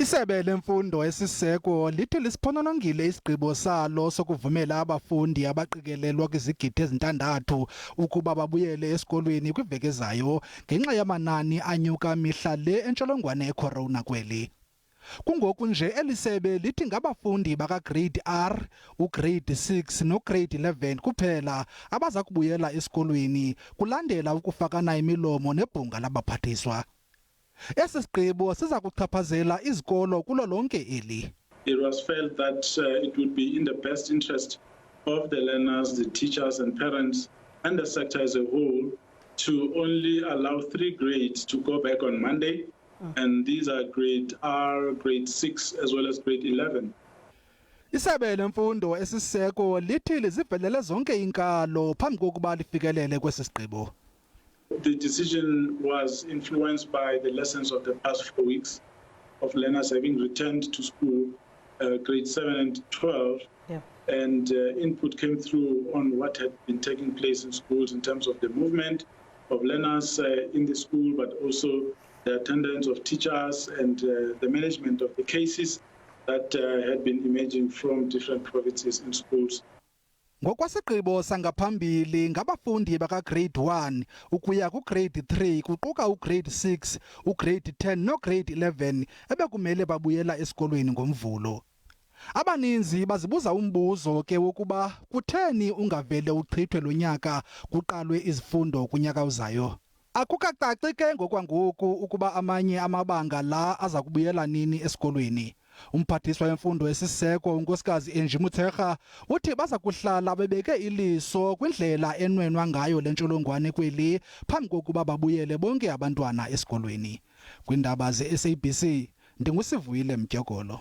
Isebe lemfundo esisiseko lithi lisiphononongile isigqibo salo sokuvumela abafundi abaqikelelwa kwizigidi ezintandathu ukuba babuyele esikolweni kwiveki ezayo ngenxa yamanani anyuka mihla le entsholongwane ecorona kweli. Kungoku nje elisebe lithi ngabafundi baka-grade R, ugrade 6 nograde 11 kuphela abazakubuyela esikolweni kulandela ukufakana imilomo nebhunga labaphathiswa. Esi sigqibo siza kuchaphazela izikolo kulo lonke eli. It was felt that it would be in the best interest of the learners, the teachers and parents and the sector as a whole to only allow 3 grades to go back on Monday. And these are grade R, grade 6 as well as grade 11. Isebe lemfundo esisiseko lithi lizivelele zonke inkalo phambi kokuba lifikelele kwesi sigqibo. The decision was influenced by the lessons of the past 4 weeks of learners having returned to school, grade 7 and 12, and input came through on what had been taking place in schools in terms of the movement of learners in the school, but also the attendance of teachers and the management of the cases that had been emerging from different provinces in schools. Ngokwasigqibo sangaphambili ngabafundi baka-grade 1 ukuya ku-grade 3 kuquka ugrade 6, ugrade 10 nograde 11 ebekumele babuyela esikolweni ngomvulo. Abaninzi bazibuza umbuzo ke wokuba kutheni ungavele uchithwe lo nyaka kuqalwe izifundo kunyaka ozayo. Akukacaci ke ngokwangoku ukuba amanye amabanga la azakubuyela nini esikolweni. Umphathiswa wemfundo esisiseko unkosikazi Enjimutherha uthi baza kuhlala bebeke iliso kwindlela enwenwa ngayo le ntsholongwane kweli phambi kokuba babuyele bonke abantwana esikolweni. Kwiindaba ze-SABC ndingusivuyile Mdyokolo.